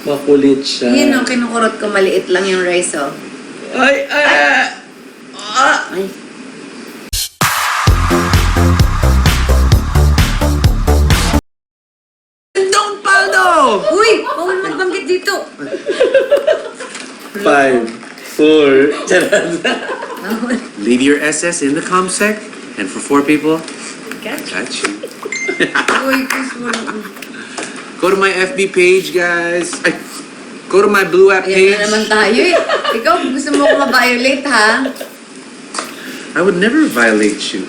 Makulit siya. Yun ang kinukurot ko, maliit lang yung rice, oh. Ay! Ay. Don't Paldo! Uy! Bawal magbanggit dito. 5, 4. Bawal. Leave your SS in the comsec, and for 4 people, I got you. Uy, please, wala. Go to my FB page, guys. Ay, go to my Blue App Ayan page. na naman tayo eh. Ikaw, gusto mo ko ma-violate, ha? I would never violate you.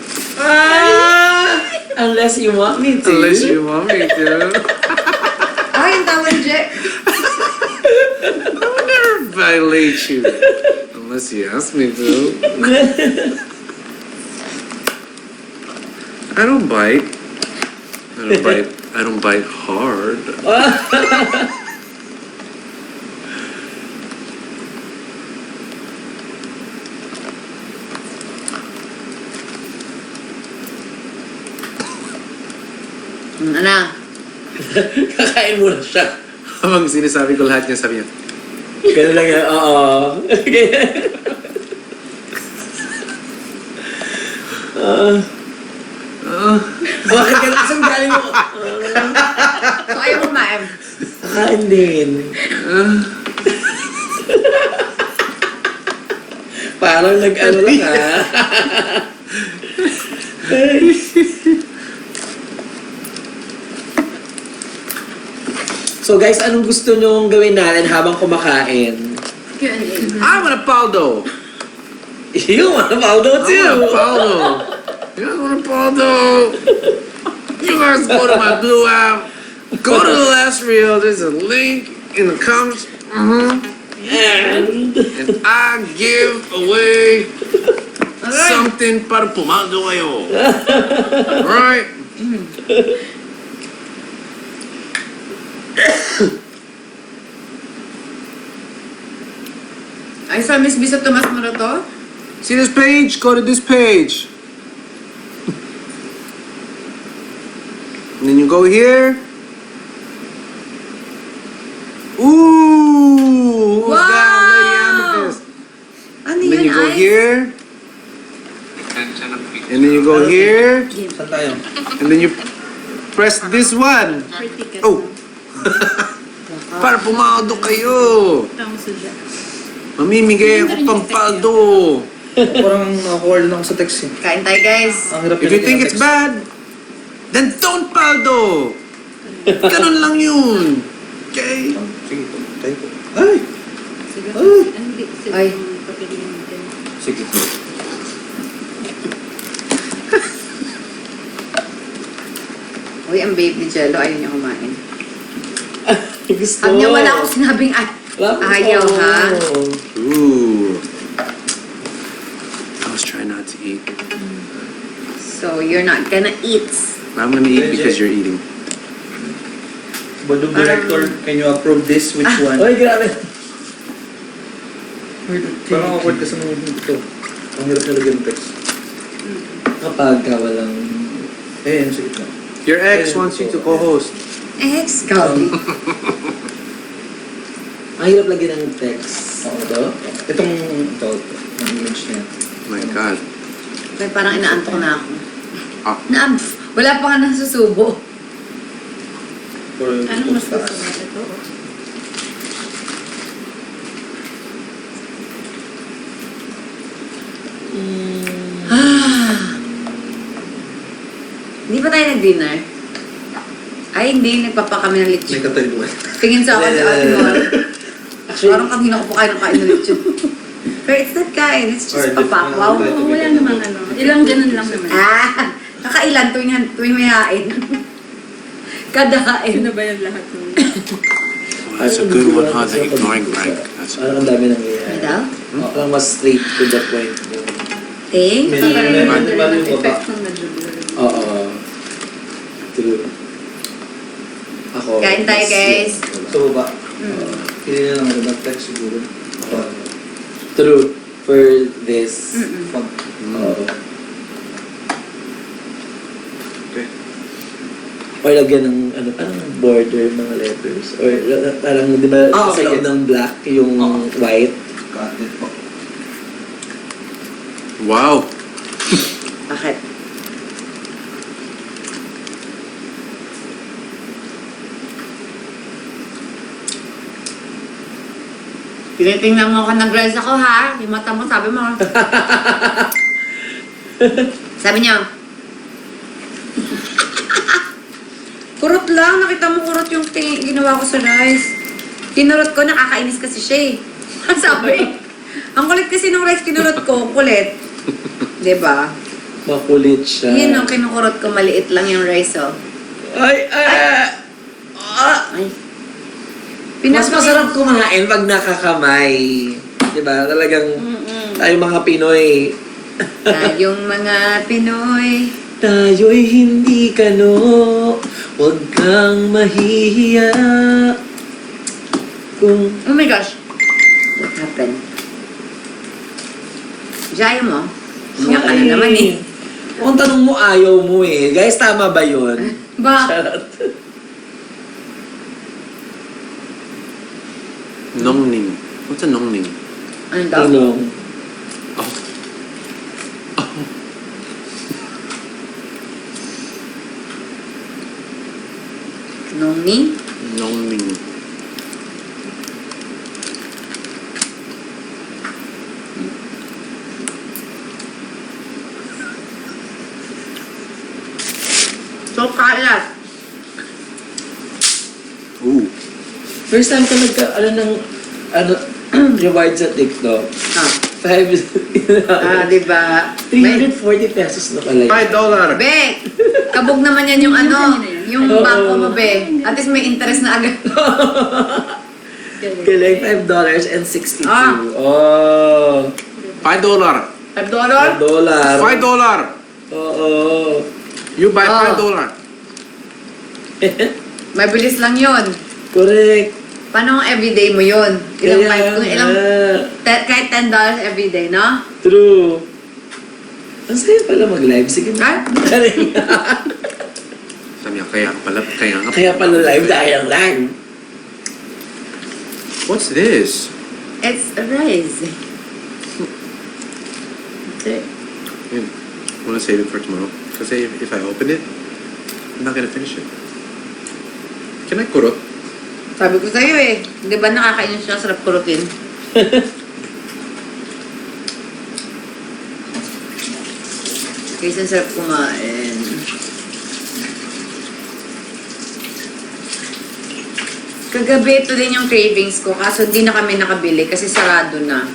Unless you want me to. Unless you want me to. Ay, ang tawag, Je. I would never violate you. Unless you ask me to. I don't bite. I don't bite hard. Ano? Kakain mo na siya. Habang sinasabi ko lahat niya, sabi niya, Ganun lang yan, oo. Bakit ka nasang galing mo? So, ayaw kumain. Kakain din. Parang nag-ano lang ha. So guys, anong gusto nyong gawin natin habang kumakain? I want a Paldo. You want a Paldo I too? want a Paldo. You guys want a Paldo? You guys go to my Blue App. Go to the last reel. There's a link in the comments. And I give away something para pumando kayo. Right? Ay, sa Miss Bisa Tomas mo na to? See this page? Go to this page. And then you go here. Ooh! Who's that? Lady Amethyst. Ano And then yan, you go Ice? here. And then you go here. Saan tayo? And then you press this one. Oh! Para pumado kayo. Mamimigay ako pang paldo. Parang nakakuha lang ako sa text eh. Kain tayo, guys. Ang hirap If you think it's bad, then don't paldo. Ganun lang yun. Okay? Sige, tayo po. Ay! Ay. Sige. Uy, ang baby jello, ayaw niya kumain. Gusto. Sabi niya, wala akong sinabing ayaw, ha? Ooh. I was trying not to eat. So, you're not gonna eat. I'm gonna eat because you're eating. Board of Director, can you approve this? Which one? Ay, grabe. Parang awkward ka sa mga dito. Ang hirap nilagyan ng text. Kapag ka walang... Eh, sige na. Your ex wants you to co-host. Ex, Gabi. Ang hirap lagyan ng text. Oo, ito? Ito. Ang image niya. Oh my God. Kaya parang inaantok na ako. Ah. Wala pa nga nasusubo. Anong mas taas? Hindi pa tayo nag-dinner? Ay, hindi. Nagpapa kami ng May lechon. kataliwan. Tingin sa ako si Ate Mor. Actually, Parang kanina ko pa kain ng lechon. Pero it's not kain. It's just Alright, papaklaw. Wala namang ano. Ilang ganun lang naman. Kakailan tuwing may hain. Kada hain. Ano ba yung lahat ng... Well, that's a good one, huh? The ignoring prank. That's parang ang dami nang Ano iyan. daw? Parang mas straight to the point. Ting? May- Parang may- yung may- yung effect ng medyo blur. Oo. True. Ako. Kain tayo, guys. Sa baba. Hindi na lang ng text siguro. True. For this. Font. Oo. Okay. Or lagyan ng, ano, parang border, mga letters. Or parang, di ba, Oh, sa loob sige. ng black, yung white. Got it po. Wow. Bakit? Tinitingnan mo ako nag-rise ako ha. Yung mata mo, sabi mo. Sabi niya, kurot lang. Nakita mo kurot yung ginawa ko sa rice. Kinurot ko, nakakainis kasi siya eh. Sabi, ang kulit kasi nung rice kinurot ko, kulit. Diba? Makulit siya. Yun ang kinukurot ko, maliit lang yung rice oh. Ay! Ay. Mas masarap kumain pag nakakamay. Diba? Talagang tayo mga Pinoy. Tayong mga Pinoy. Tayo'y hindi kano, huwag kang mahihiya. Kung Oh my gosh. What happened? Jaya mo? Nga ka na naman eh. Kung tanong mo, ayaw mo eh. Guys, tama ba yun? Ba? Charot. Nongning. What's a nongning? Ano daw? Ano? Nongning? Nongning. So, kalat. Ooh. First time ka reward sa TikTok. Ah, 5, diba? 340 pesos na pala yun. $5. Be, kabog naman yan yung ano, yung Oo. bangko mo, be. At least may interest na agad. Galing, $5.62. Ah. Oh. $5. $5? $5. $5. Oo. You buy Oh. $5. Mabilis lang yun. Correct. Paano kung everyday mo yun? Ilang Kaya five, kung ilang, nga. kahit $10 everyday, no? True. Ang saya pala mag-live. Sige Right? na. Sabi niya, kaya nga. Kaya pala live dahil ang live. What's this? It's a rice. That's it. I want to save it for tomorrow. Because if I open it, I'm not gonna finish it. Can I kurot? Sabi ko sa'yo eh, di ba nakakainis siya, sarap kurutin? Kaysa sarap kumain. Kagabi ito din yung cravings ko, kaso di na kami nakabili kasi sarado na.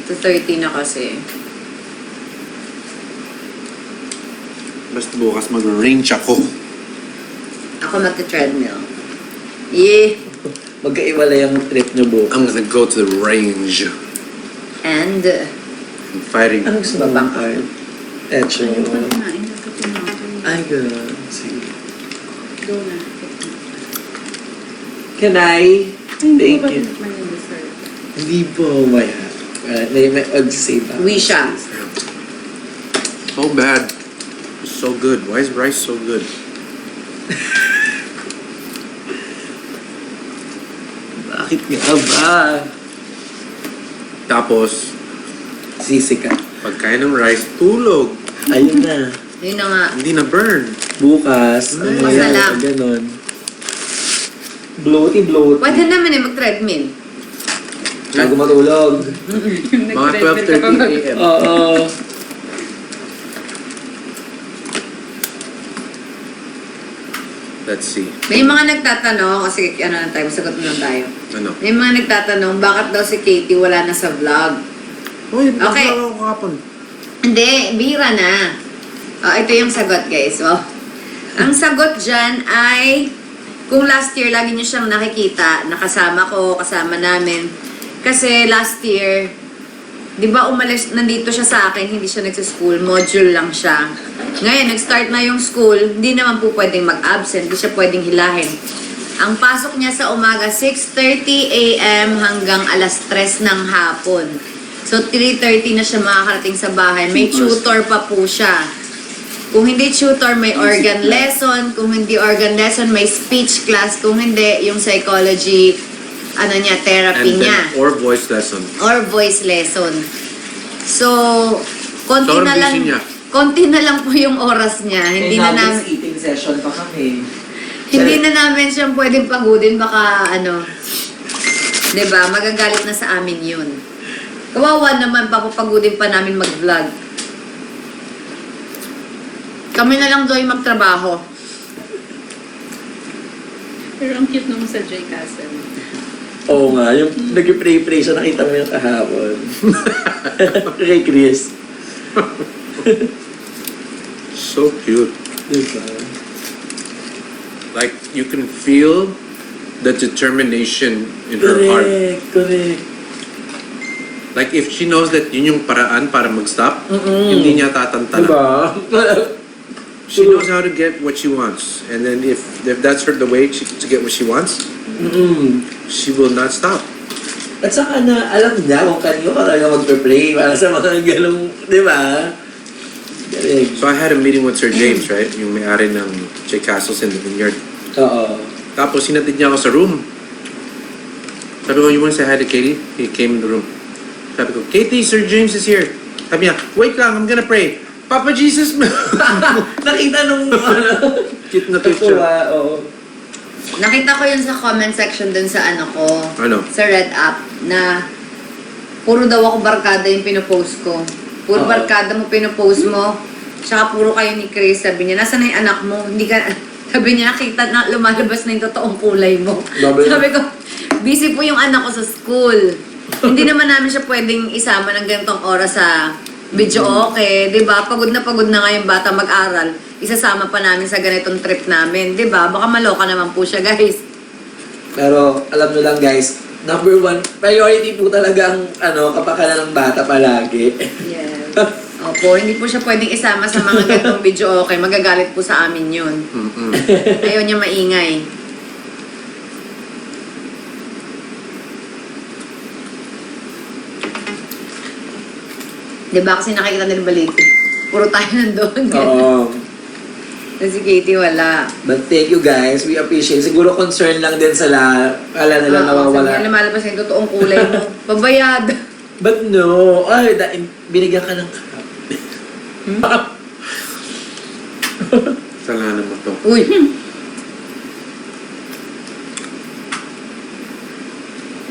2:30 na kasi. Basta bukas mag-range ako. Ako magka-treadmill. Yeah. Magkaiwalay ang trip niyo bukas. I'm gonna go to the range. And, I'm fighting. Ano gusto mo Babang. bang Echo. Ayun pa kumain na kape mo. Ay, gano'n. Sige. Go na. Can I? Hindi Thank ko ba you. tinikman yung dessert? Hindi po, maya. May og-save ako. uwi siya. So bad. It's so good. Why is rice so good? Bakit nga ba? Tapos, Sisi ka. pagkain ng rice, tulog. Ayun na. Yun na nga. Hindi na burn. Bukas, ang Bukas na lang. mangyayari ganon. Bloaty. Pwede naman eh mag-treadmill. Bago matulog. Mga 12:30 a.m. Oo. Let's see. May mga nagtatanong, kasi ano lang tayo, sagot na lang tayo. Ano? May mga nagtatanong, bakit daw si Katie wala na sa vlog? Uy, Okay. nagbawa ko kahapon. Hindi, bihira na. Ito yung sagot guys. Oh. Ang sagot dyan ay, kung last year lagi niyo siyang nakikita, nakasama ko, kasama namin. Kasi last year, di ba umalis, nandito siya sa akin, hindi siya nagsa-school, module lang siya. Ngayon, nag-start na yung school, hindi naman po pwedeng mag-absent, hindi siya pwedeng hilahin. Ang pasok niya sa umaga, 6:30 a.m. hanggang alas 3 ng hapon. So, 3:30 na siya makakarating sa bahay. May tutor pa po siya. Kung hindi tutor, may organ lesson. Kung hindi organ lesson, may speech class. Kung hindi, yung psychology, therapy And niya. then, or voice lesson. Or voice lesson. So, konti Sobrang na lang, busy niya. konti na lang po yung oras niya. Hindi na namin, eating session pa kami. hindi na namin siyang pwedeng pagudin. Baka, 'di ba, magagalit na sa amin yun. Kawawa naman, papapagudin pa namin mag-vlog. Kami na lang doon magtrabaho. Pero ang cute naman sa J Castle. Oo nga, yung nag-pray-pray siya, nakita mo yung kahapon. Kay Chris. So cute. Diba? Like, you can feel the determination in her heart. Correct. Like, if she knows that yun yung paraan para mag-stop, Mm-mm. hindi niya tatantala. Diba? She knows how to get what she wants. And then if that's her the way to get what she wants, she will not stop. At saka na, alam niya kung kanino ka talaga magpe-pray para sa mga ganong, di ba? Galing. So I had a meeting with Sir James, right? Yung may-ari ng J Castles in the Vineyard. Oo. Tapos sinatid niya ako sa room. Sabi ko, you want to say hi to Katie? He came in the room. Sabi ko, Katie, Sir James is here. Sabi niya, wait lang, I'm gonna pray. Papa Jesus! Nakita nung, Cute na cute siya. Natuwa, oo. Nakita ko yun sa comment section dun sa ko. Ano? Sa Red App, na puro daw ako barkada yung pinopost ko. Puro Oo. barkada mo pinopost mo. Tsaka puro kayo ni Chris. Sabi niya, nasa na yung anak mo? Hindi ka, sabi niya, nakita na lumalabas na yung totoong kulay mo. Sabi ko, busy po yung anak ko sa school. Hindi naman namin siya pwedeng isama ng ganitong oras sa video okay, 'di ba? Pagod na nga yung bata mag-aral. Isasama pa namin sa ganitong trip namin, 'di ba? Baka maloka naman po siya, guys. Pero, alam nyo lang guys, number one, priority po talaga ang kapakanan ng bata palagi. Yes. Opo, hindi po siya pwedeng isama sa mga ganitong video okay. Magagalit po sa amin yun. Mm-mm. Ayaw niya maingay. Diba kasi nakikita nila balik. Puro tayo nandun. Oo. Si Katie wala. But thank you guys, we appreciate. Siguro concern lang din sila, kala nila Sabi nawawala. niya, lumalabas yung totoong kulay mo. Pabayad. But no, ay, binigyan ka ng cup. Kasalanan mo to. Uy.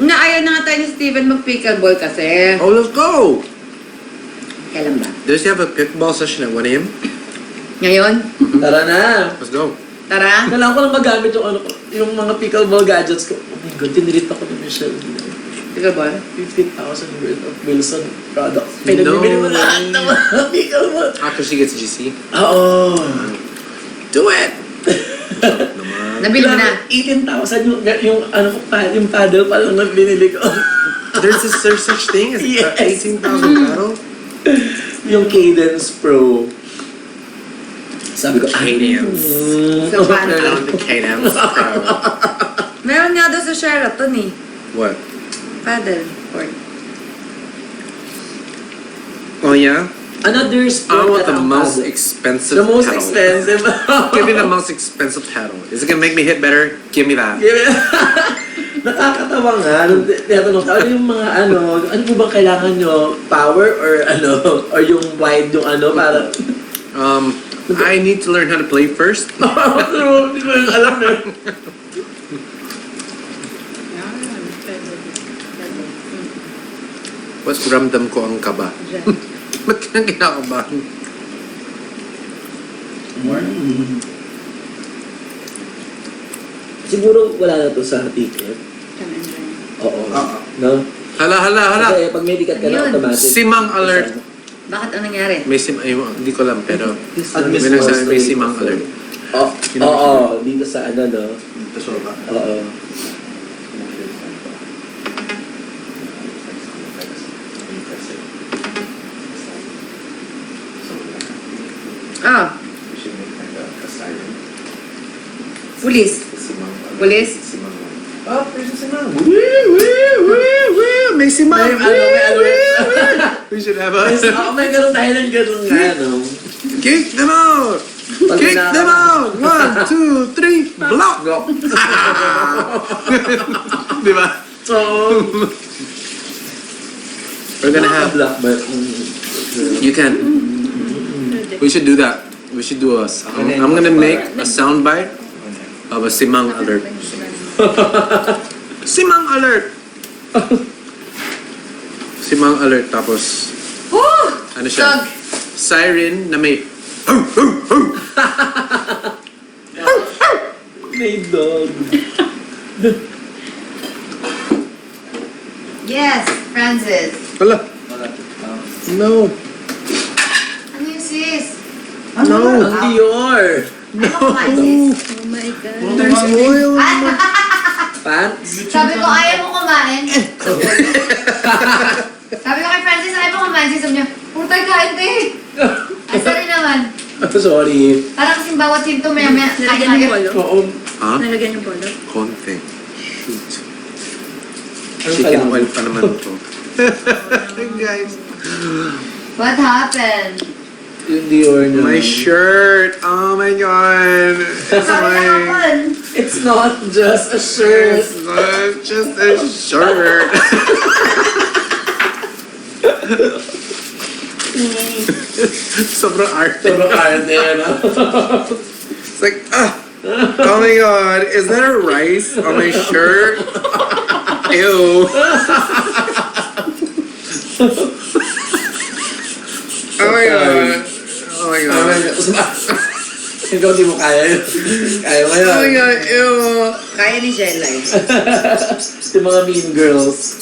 Naayaw na nga tayo ni Steven mag-pickleball kasi. Oh, let's go! Kailan ba? Does he have a pickleball session at 1 a.m.? Ngayon? Tara na. Let's go. Tara. Kailangan ko lang magamit yung mga pickleball gadgets ko. Oh my God, tinirit ako ni Michelle. Pickleball? 50,000 worth of Wilson products. No. Pinagbibili mo lahat ng mga pickleball. After she gets GC? Oo. Do it! Naman. Nabili mo na. 18,000 yung paddle pa lang na binili ko. There's such thing as Yes. 18,000 paddle? Yung Cadence Pro. Sabi ko, Cadence. So, paano? I want the Cadence Pro. Meron nga doon sa Sheraton eh. What? Paddle court. Oh yeah? another I sport want that the ang most paddle. expensive The most paddle. expensive. Give me the most expensive paddle. Is it gonna make me hit better? Give me that. Nakakatawa nga. Nung tinatanong ka, ano yung mga ano po bang kailangan nyo? Power or or yung wide yung para... I need to learn how to play first. Hindi ko yung alam na. What's ramdam ko ang kaba? Ba't ka nang kinakabahan? Siguro wala na to sa ticket. Oo. No? Hala. Kasi pag may ticket ka na Ayun. automatic. Simang alert. Bakit anong nangyari? May hindi ko alam, pero Admit may nagsabi may mo. simang alert. Oo, dito sa no? Oo. Ah, pulis. Pulis? Oh, there's a simang. May simang! May We should have a... may ganun tayo ng ganun nga, no? Kick them out! Kick them out! 1, 2, 3, block! Go. Di ba? So, We're gonna have... black, but... You can. We should do that. We should do I'm gonna make a soundbite of a Simang alert. Simang alert! Simang alert, tapos... Woo! Ano siya? Dog. Siren na may... May dog. Yes, Francis. Wala. No. Ano yung sis? No. Ang Dior. Ano kumain, sis? Oh my God. There's oil. Pants. Sabi ko, ayaw mo kumain. Sabi ko kay Francis, ayaw mo kumain. Sis, sabi niya, puro tayo kain, te. Ay, sorry naman. Sorry. Parang kasing bawat sinto, maya-maya. Nalagyan yung bolo? Oo. Ha? Nalagyan yung bolo? Konti. Shoot. Ano Chicken pala? oil pa naman ito. Guys. What happened? Yung Dior niya. My shirt. Oh my god. It's Sorry na my... hapon. It's not just a shirt. It's not just a shirt. Sobrang arte. Sobrang arte, ano? It's like, oh my god, is that a rice on my shirt? Ew. Oh my god. Oh my god. Ikaw di mo kaya yun. Kaya mo Oh my yun. god, ew. Kaya ni Jelay. Yung mga mean girls.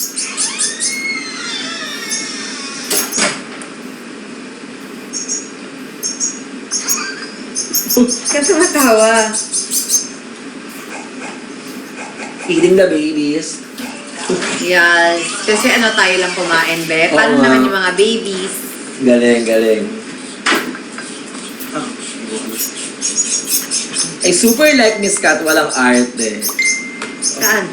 Kaya tumatawa. Feeding the babies. Yes. Kasi ano tayo lang kumain, be? Paano Oo nga. naman yung mga babies? Galing, galing. Ay, super like Miss Kat, walang art eh. Saan?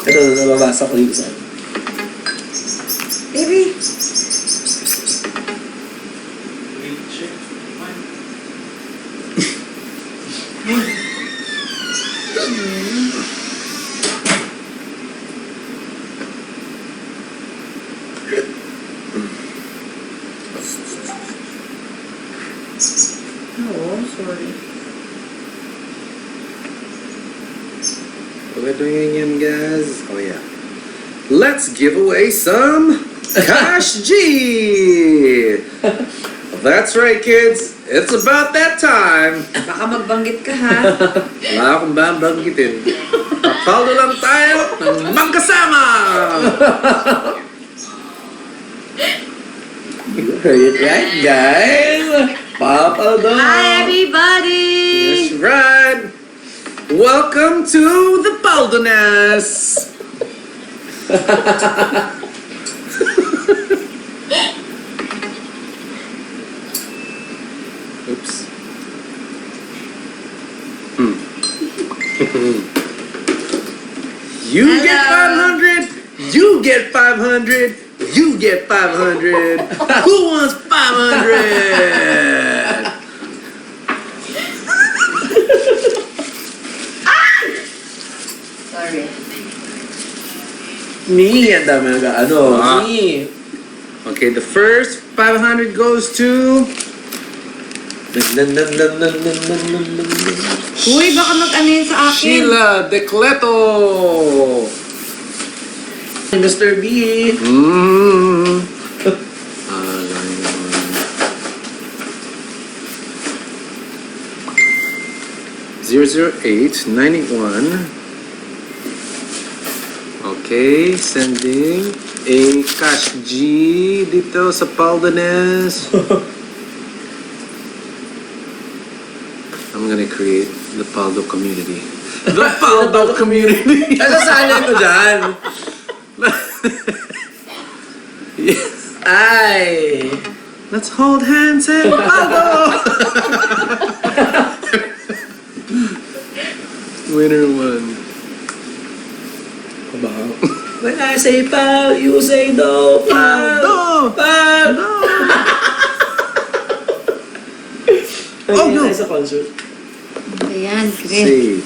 Ito, nababasa ko dito sa... Baby. Oo, sorry. What are we doing again, guys? Oh yeah. Let's give away some Cash G! That's right, kids. It's about that time. Baka magbanggit ka, ha? Wala akong babanggitin. Papaldo lang tayo ng magkasama! You heard it right, guys? Papa Dog! Hi, everybody! That's right! Welcome to the Paldonas! Oops. You get Hello. 500! You get 500! You get 500! Who wants 500? Sorry. Me, ang dami ano. Ah. Me. Okay, the first 500 goes to... Uy, baka mag-ano yun sa akin. Sheila Decleto! Mr. B. Mm. 00891. Okay, sending a Cash G dito sa Paldanes. I'm gonna create the Paldo community. The Paldo community! Nasasanay ko dyan. Yes. Ay. Let's hold hands and Paldo! Winner one. When I say pal, you say no. Pal. Paldo! Pal. Paldo! Oh, no. Sa concert. Ayan, Let's Chris. see.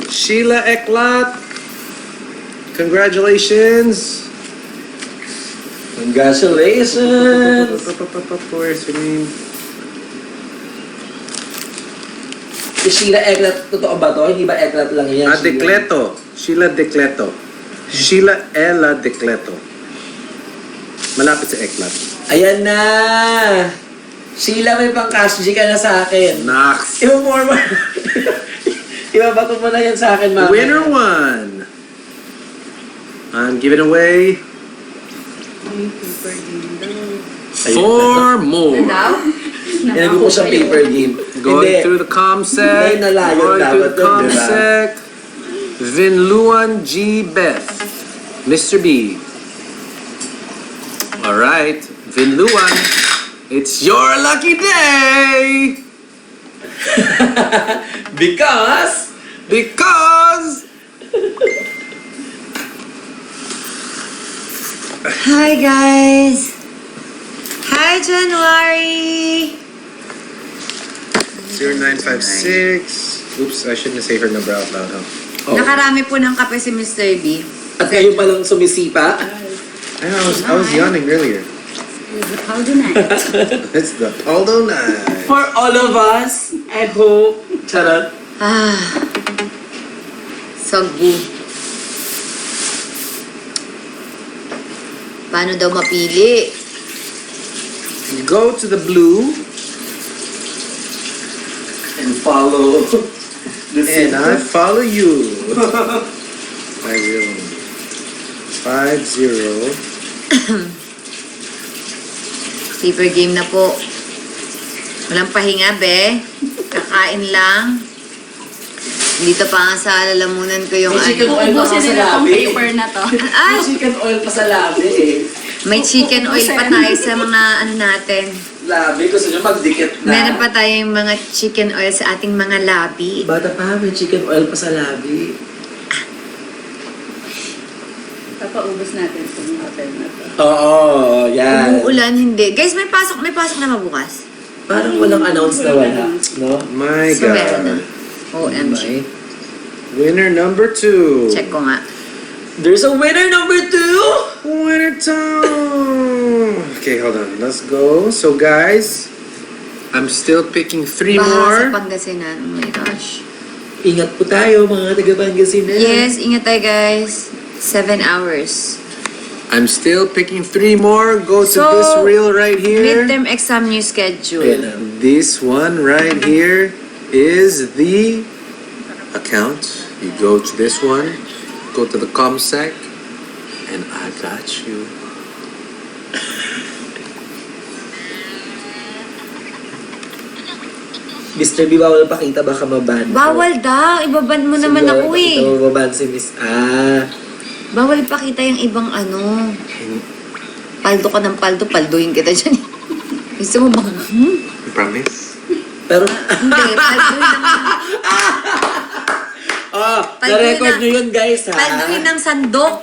Sheila Eklat. Congratulations. Congratulations! Where's her name? Si Sheila Eklat, totoo ba to? Hindi ba Eklat lang yan? Ah, Decleto. Sheila Decleto. Sheila Ella Decleto. Malapit sa Eklat. Ayan na! Sheila, may pang-cash G ka na sa akin. Nax. Iba more mo. Ibabato mo na yan sa akin, mama. Winner one. I'm giving away Ayun 4 more. Inago ko sa paper game. Going Hindi. through the comsec. Hindi, nalayo Going through dapat the yun, di ba? comsec. Vinluan G. Beth. Mr. B. Alright. Vinluan. It's your lucky day! Because... Because... Hi, guys. Hi, January. 0956. Oops, I shouldn't say her number out loud, huh? Oh. Nakarami po ng kape si Mr. B. At kayo palang sumisipa. I was yawning earlier. How do night? It's the Aldo night. For all of us, I hope... Charot. Ah. Soggy. Paano daw mapili? Go to the blue, And follow... the and I center. follow you. 50. Paper game na po. Walang pahinga, be. Kakain lang. Dito pa nga sa lalamunan ko yung May chicken ano. oil pa sa labi. na to. Ay! May chicken oil pa sa labi eh. May chicken oil pa tayo sa mga ano natin. Labi, gusto nyo magdikit na. Meron pa tayong mga chicken oil sa ating mga labi. Bata pa, may chicken oil pa sa labi. Papaubos natin itong hotel na to. Oo, yan. Umuulan, hindi. Guys, may pasok na mabukas. Parang walang announce na wala, no? My So, meron na. God. OMG. Winner number 2. Check ko nga. There's a winner number 2! Winner time. Okay, hold on. Let's go. So, guys, I'm still picking 3 Baha more. sa Pangasinan. Oh my gosh. Ingat po tayo, mga taga-Pangasinan. Yes, ingat tayo guys. 7 hours. I'm still picking 3 more. Go to So, this reel right here. Midterm exam new schedule. Ayan na. This one right here is the account. You go to this one, go to the ComSec, and I got you. Mr. B, bawal pakita, baka maban. Bawal daw. Ibaban mo naman Bawal ako pakita, eh. mababan si Miss... Ah. Bawal pakita yung ibang ano. Paldo ka ng paldo. Palduhin kita dyan. Gusto mo bang... You promise? Pero... Hindi. Palduhin ng... Oh, Palduhin na-record na- nyo yun, guys, ha? Palduhin ng sandok.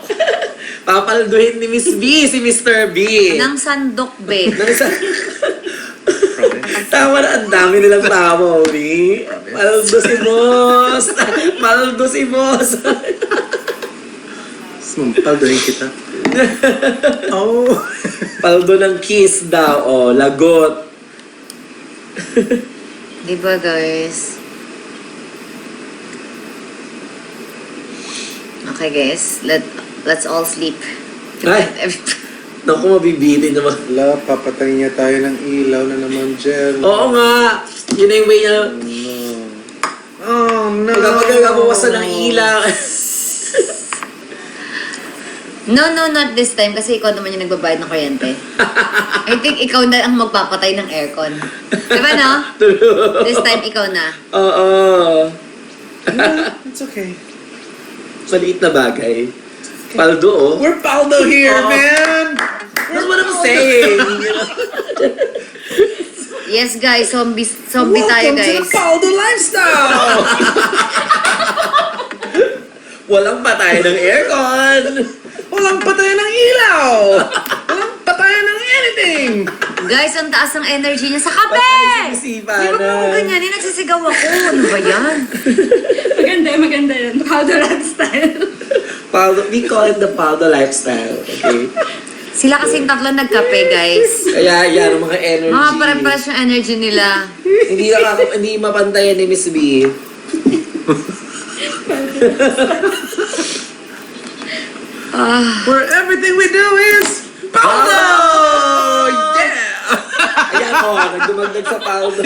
Papalduhin ni Miss B, si Mr. B. Ng sandok, be. Nang sa... Promise? Tama na, ang dami nilang tama, Obi. Maldo si boss. Maldo si boss. Paldohin kita. Oh. Paldo ng kiss daw, oh, lagot. Diba, guys? Okay, guys. Let's all sleep. Ay. Naku, mabibitin naman. Wala, papatay niya tayo ng ilaw na naman, Jer. Oo nga. Yun na yung way niya. Oh, no. Magkapagawasan ng ilaw. No, not this time. Kasi ikaw naman yung nagbabayad ng kuryente. I think ikaw na ang magpapatay ng aircon. Diba, no? This time, ikaw na. Oo. It's okay. Maliit na bagay. Paldo, oh. We're Paldo here, Oo. man! That's what I'm saying. You know? Yes, guys. Zombie tayo, Welcome to the guys. Paldo lifestyle! Walang patay ng aircon. Walang patayan ng ilaw! Walang patayan ng anything! Guys, ang taas ng energy niya sa kape! Patay si Sipa Di ba na. mo ganyan? Nagsisigaw ako. Ano ba yan? Maganda yan. Powder lifestyle. We call it the Paldo lifestyle. Okay? Sila kasing tatlo nagkape, guys. Kaya yan, ang mga energy. Mga pare-pares yung energy nila. Hindi mapantayan ni Miss B. Where everything we do is Paldo! Yeah! Ayan o, nagdumagdag sa Paldo.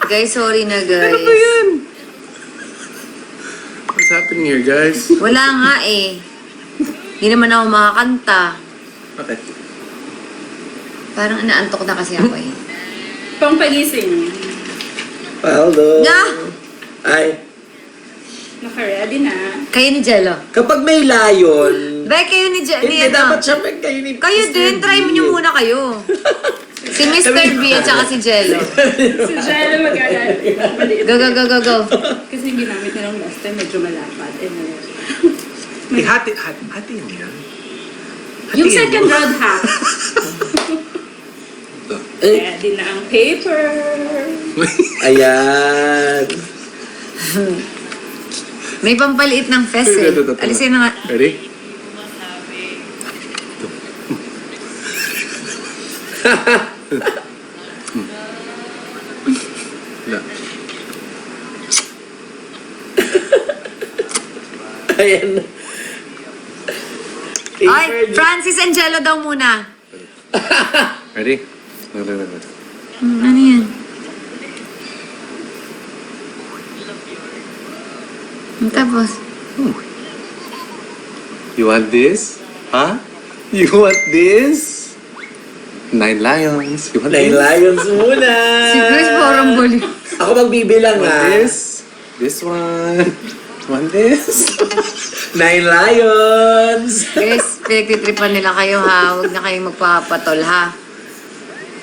Guys, sorry na, Ano ba guys. yan? What's happening here, guys? Wala nga eh. Hindi naman ako makakanta. Okay. Parang inaantok na kasi ako eh. Pang pagising. Paldo. Nga! Ay, Naka-ready na. Kayo ni Jello. kapag may layon, Be, kayo ni Jello. hindi dapat syempre kayo ni Kayo Mr. din, try mo B. nyo muna kayo. Si Mr. B at saka si Jello. Si Jello mag-aaral. Go, go, go, go, go. Kasi yung ginamit nilang last time medyo malapad. Hati yun yan. Yung second round half. Eh, Ready na ang paper. ayan. May pampaliit ng fest eh. Alisin na nga. Ready? No. Ayan. Ay, Francis and Jello daw muna. Ready? No. Ano yan? Tapos, You want this? Huh? You want this? 9 lions. You want Nine this? lions muna. si Chris parang bali. Ako magbibilang Want ha. this? This one. Want this? 9 lions. Guys, pinagtitripan nila kayo ha. Huwag na kayong magpapatol ha.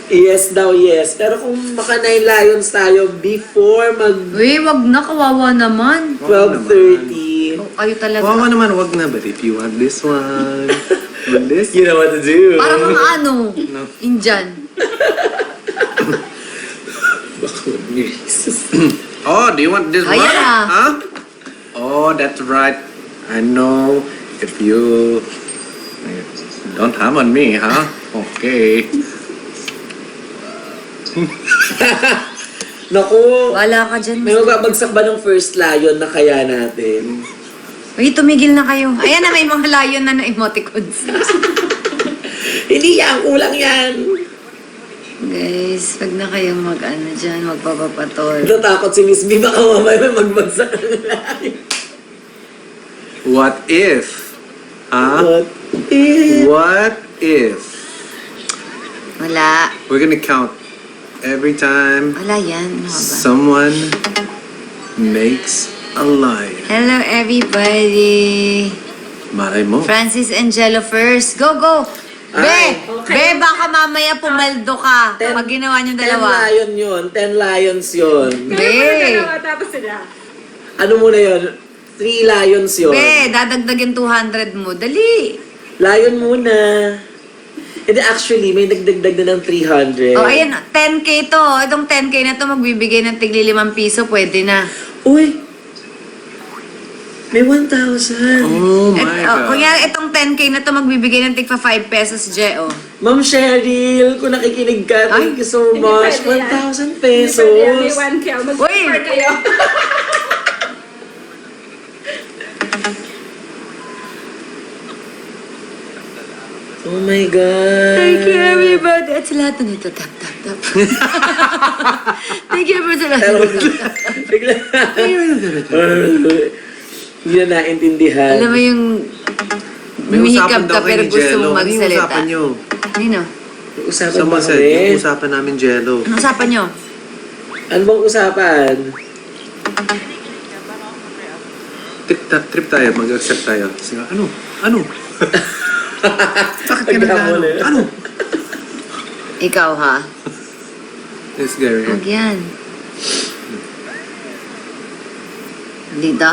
Yes daw, yes. Pero kung maka 9 lions tayo before mag Uy, wag na. Kawawa naman. 12:30. Oh, kayo talaga. Wawa naman, wag na. But if you want this one, want this? You know what to do. Parang mga ano, No. Indian. Oh, do you want this one? Ayan. Huh? Oh, that's right. I know. If you don't harm on me, huh? Okay. Naku, Wala ka dyan. may magbabagsak ba ng first lion na kaya natin? Uy, tumigil na kayo. Ayan na, may mga layon na emoticons. Hindi yan, kulang yan. Guys, wag na kayong mag-ano dyan, magpapapatol. Natatakot si Miss B, baka mamaya may magbagsak ng lion. What if? Huh? What if? What if? Wala. We're gonna count every time Wala yan. Ano ba? someone makes a lie. Hello, everybody. Malay mo. Francis and Jello first. Go, go! Ay, Be, baka mamaya pumaldo ka pag ginawa niyo 10 dalawa. lion yun. 10 lions yun. Be, Tapos sila. Ano muna yun? 3 lions yun. be, dadagdagin 200 mo. Dali. Lion muna. Hindi, actually, may nagdagdag na ng 300. Oh, ayan, 10K to. Itong 10K na to, magbibigay ng tigli 5 piso, pwede na. Uy! May 1,000. Oh my God. Kunyari, itong 10K na to, magbibigay ng tigpa 5 pesos, Je, oh. Ma'am Cheryl, kung nakikinig ka, thank you so Hindi much. pwede yan. 1,000 Hindi pwede yan. May pesos. 1K. Uy! Mag-support kayo. Oh my God. Thank you, everybody. At sa lahat nito, tap, tap, tap. Thank you, everybody. Sa lahat Pero nito. bigla. Hindi na naintindihan. Alam mo yung May humihikab usapan ka daw pero kayo ni gusto Jello. mong Ano yung magsalita. usapan nyo? Nino? Usapan ba Someone said, kami? yung usapan namin Jello. Ano usapan nyo? Ano bang usapan? Trip tayo, mag-accept tayo. Sige, ano? Bakit ka Nagkamali. Ano? Ikaw, ha? It's Gary. Huwag yan. Dito?